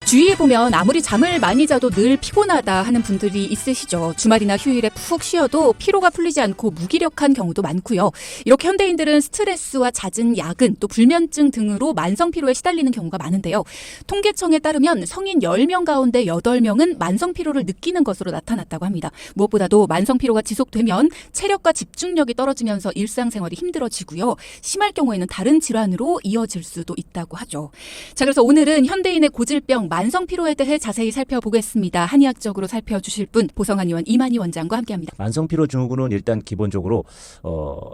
주위에 보면 아무리 잠을 많이 자도 늘 피곤하다 하는 분들이 있으시죠. 주말이나 휴일에 푹 쉬어도 피로가 풀리지 않고 무기력한 경우도 많고요. 이렇게 현대인들은 스트레스와 잦은 야근, 또 불면증 등으로 만성 피로에 시달리는 경우가 많은데요. 통계청에 따르면 성인 10명 가운데 8명은 만성 피로를 느끼는 것으로 나타났다고 합니다. 무엇보다도 만성 피로가 지속되면 체력과 집중력이 떨어지면서 일상생활이 힘들어지고요. 심할 경우에는 다른 질환으로 이어질 수도 있다고 하죠. 자, 그래서 오늘은 현대인의 고질병 만성 피로에 대해 자세히 살펴보겠습니다. 한의학적으로 살펴주실 분 보성한 의원 이만희 원장과 함께합니다. 만성 피로 증후군은 일단 기본적으로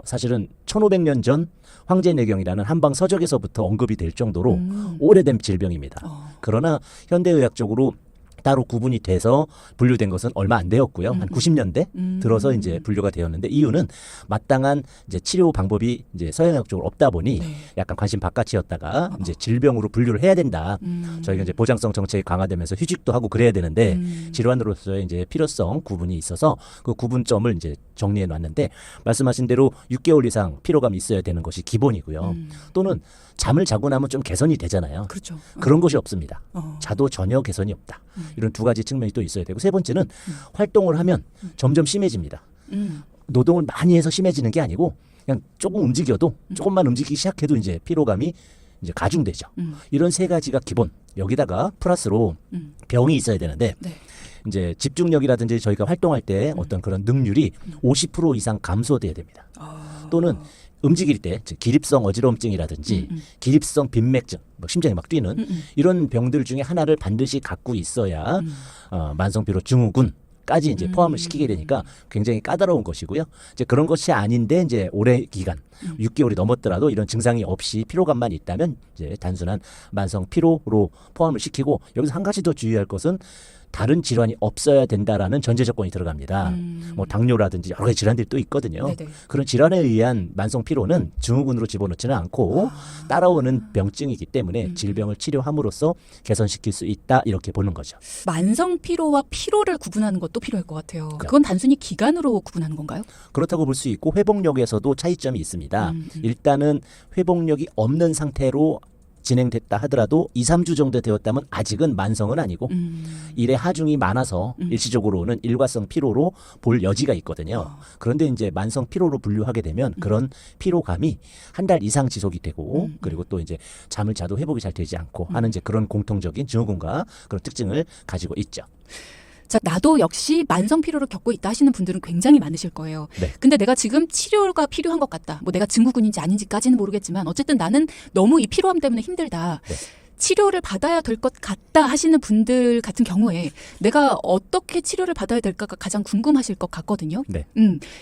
사실은 1500년 전 황제내경이라는 한방 서적에서부터 언급이 될 정도로 오래된 질병입니다. 그러나 현대의학적으로 따로 구분이 돼서 분류된 것은 얼마 안 되었고요. 한 90년대 들어서 이제 분류가 되었는데 이유는 마땅한 이제 치료 방법이 이제 서양의학 쪽으로 없다 보니 약간 관심 바깥이었다가 이제 질병으로 분류를 해야 된다. 저희가 이제 보장성 정책이 강화되면서 휴직도 하고 그래야 되는데 질환으로서의 이제 필요성 구분이 있어서 그 구분점을 이제 정리해 놨는데 말씀하신 대로 6개월 이상 피로감이 있어야 되는 것이 기본이고요. 또는 잠을 자고 나면 좀 개선이 되잖아요. 그렇죠. 그런 것이 없습니다. 자도 전혀 개선이 없다. 이런 두 가지 측면이 또 있어야 되고 세 번째는 활동을 하면 점점 심해집니다. 노동을 많이 해서 심해지는 게 아니고 그냥 조금 움직여도 조금만 움직이기 시작해도 이제 피로감이 이제 가중되죠. 이런 세 가지가 기본. 여기다가 플러스로 병이 있어야 되는데 이제 집중력이라든지 저희가 활동할 때 어떤 그런 능률이 50% 이상 감소돼야 됩니다. 또는 움직일 때 기립성 어지러움증이라든지 기립성 빈맥증, 심장이 막 뛰는 이런 병들 중에 하나를 반드시 갖고 있어야 만성피로 증후군까지 이제 포함을 시키게 되니까 굉장히 까다로운 것이고요. 이제 그런 것이 아닌데 이제 오래 기간 6개월이 넘었더라도 이런 증상이 없이 피로감만 있다면 이제 단순한 만성 피로로 포함을 시키고 여기서 한 가지 더 주의할 것은 다른 질환이 없어야 된다라는 전제 조건이 들어갑니다. 뭐 당뇨라든지 여러 가지 질환들이 또 있거든요. 그런 질환에 의한 만성 피로는 증후군으로 집어넣지는 않고 따라오는 병증이기 때문에 질병을 치료함으로써 개선시킬 수 있다 이렇게 보는 거죠. 만성 피로와 피로를 구분하는 것도 필요할 것 같아요. 그건 단순히 기간으로 구분하는 건가요? 그렇다고 볼 수 있고 회복력에서도 차이점이 있습니다. 일단은 회복력이 없는 상태로 진행됐다 하더라도 2, 3주 정도 되었다면 아직은 만성은 아니고 일의 하중이 많아서 일시적으로는 일과성 피로로 볼 여지가 있거든요. 그런데 이제 만성 피로로 분류하게 되면 그런 피로감이 한 달 이상 지속이 되고 그리고 또 이제 잠을 자도 회복이 잘 되지 않고 하는 이제 그런 공통적인 증후군과 그런 특징을 가지고 있죠. 자, 나도 역시 만성 피로를 겪고 있다 하시는 분들은 굉장히 많으실 거예요. 근데 내가 지금 치료가 필요한 것 같다. 뭐 내가 증후군인지 아닌지까지는 모르겠지만 어쨌든 나는 너무 이 피로함 때문에 힘들다. 치료를 받아야 될 것 같다 하시는 분들 같은 경우에 내가 어떻게 치료를 받아야 될까가 가장 궁금하실 것 같거든요.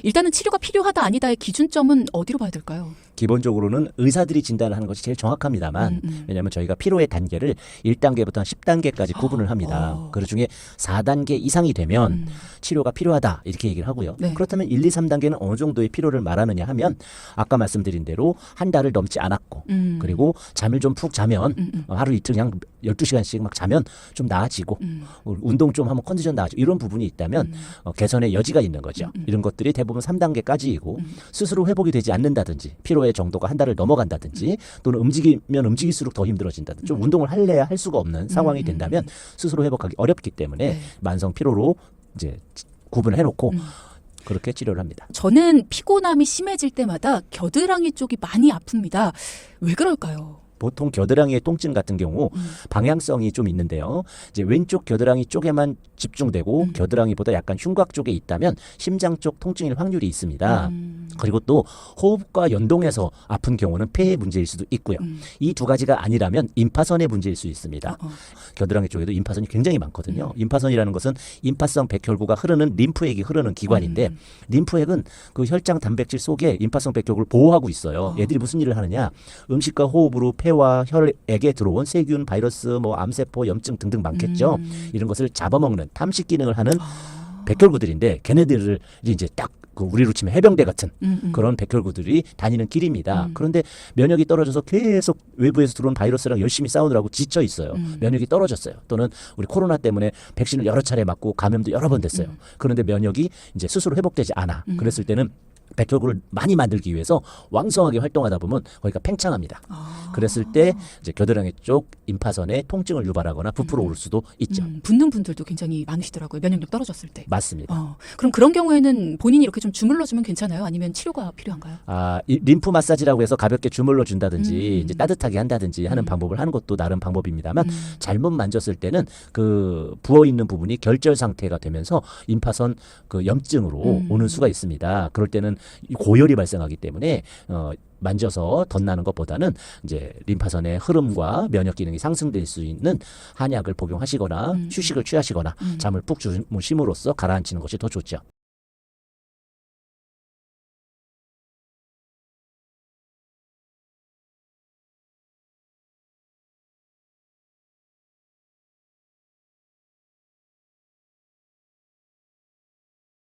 일단은 치료가 필요하다 아니다의 기준점은 어디로 봐야 될까요? 기본적으로는 의사들이 진단을 하는 것이 제일 정확합니다만 왜냐하면 저희가 피로의 단계를 1단계부터 10단계까지 구분을 합니다. 그 중에 4단계 이상이 되면 치료가 필요하다 이렇게 얘기를 하고요. 그렇다면 1, 2, 3단계는 어느 정도의 피로를 말하느냐 하면 아까 말씀드린 대로 한 달을 넘지 않았고 그리고 잠을 좀 푹 자면 하루 이틀 그냥 12시간씩 막 자면 좀 나아지고 운동 좀 하면 컨디션 나아지고 이런 부분이 있다면 개선의 여지가 있는 거죠. 이런 것들이 대부분 3단계까지이고 스스로 회복이 되지 않는다든지 피로의 정도가 한 달을 넘어간다든지 또는 움직이면 움직일수록 더 힘들어진다든지 좀 운동을 할래야 할 수가 없는 상황이 된다면 스스로 회복하기 어렵기 때문에 만성 피로로 이제 구분을 해놓고 그렇게 치료를 합니다. 저는 피곤함이 심해질 때마다 겨드랑이 쪽이 많이 아픕니다. 왜 그럴까요? 보통 겨드랑이의 통증 같은 경우 방향성이 좀 있는데요. 이제 왼쪽 겨드랑이 쪽에만 집중되고 겨드랑이보다 약간 흉곽 쪽에 있다면 심장 쪽 통증일 확률이 있습니다. 그리고 또 호흡과 연동해서 아픈 경우는 폐의 문제일 수도 있고요. 이 두 가지가 아니라면 임파선의 문제일 수 있습니다. 겨드랑이 쪽에도 임파선이 굉장히 많거든요. 임파선이라는 것은 임파성 백혈구가 흐르는 림프액이 흐르는 기관인데 림프액은 그 혈장 단백질 속에 임파성 백혈구를 보호하고 있어요. 얘들이 무슨 일을 하느냐? 음식과 호흡으로 폐와 혈액에 들어온 세균, 바이러스, 뭐 암세포, 염증 등등 많겠죠. 이런 것을 잡아먹는 탐식 기능을 하는 백혈구들인데 걔네들을 이제 딱 그 우리로 치면 해병대 같은 그런 백혈구들이 다니는 길입니다. 그런데 면역이 떨어져서 계속 외부에서 들어온 바이러스랑 열심히 싸우느라고 지쳐 있어요. 면역이 떨어졌어요. 또는 우리 코로나 때문에 백신을 여러 차례 맞고 감염도 여러 번 됐어요. 그런데 면역이 이제 스스로 회복되지 않아. 그랬을 때는 백혈구를 많이 만들기 위해서 왕성하게 활동하다 보면 거기가 팽창합니다. 그랬을 때 이제 겨드랑이 쪽 임파선에 통증을 유발하거나 부풀어 오를 수도 있죠. 붓는 분들도 굉장히 많으시더라고요. 면역력 떨어졌을 때. 맞습니다. 그럼 그런 경우에는 본인이 이렇게 좀 주물러주면 괜찮아요? 아니면 치료가 필요한가요? 이 림프 마사지라고 해서 가볍게 주물러 준다든지 이제 따뜻하게 한다든지 하는 방법을 하는 것도 나름 방법입니다만 잘못 만졌을 때는 그 부어 있는 부분이 결절 상태가 되면서 임파선 그 염증으로 오는 수가 있습니다. 그럴 때는 고열이 발생하기 때문에 만져서 덧나는 것보다는 이제 림파선의 흐름과 면역 기능이 상승될 수 있는 한약을 복용하시거나 휴식을 취하시거나 잠을 푹 주무심으로써 가라앉히는 것이 더 좋죠.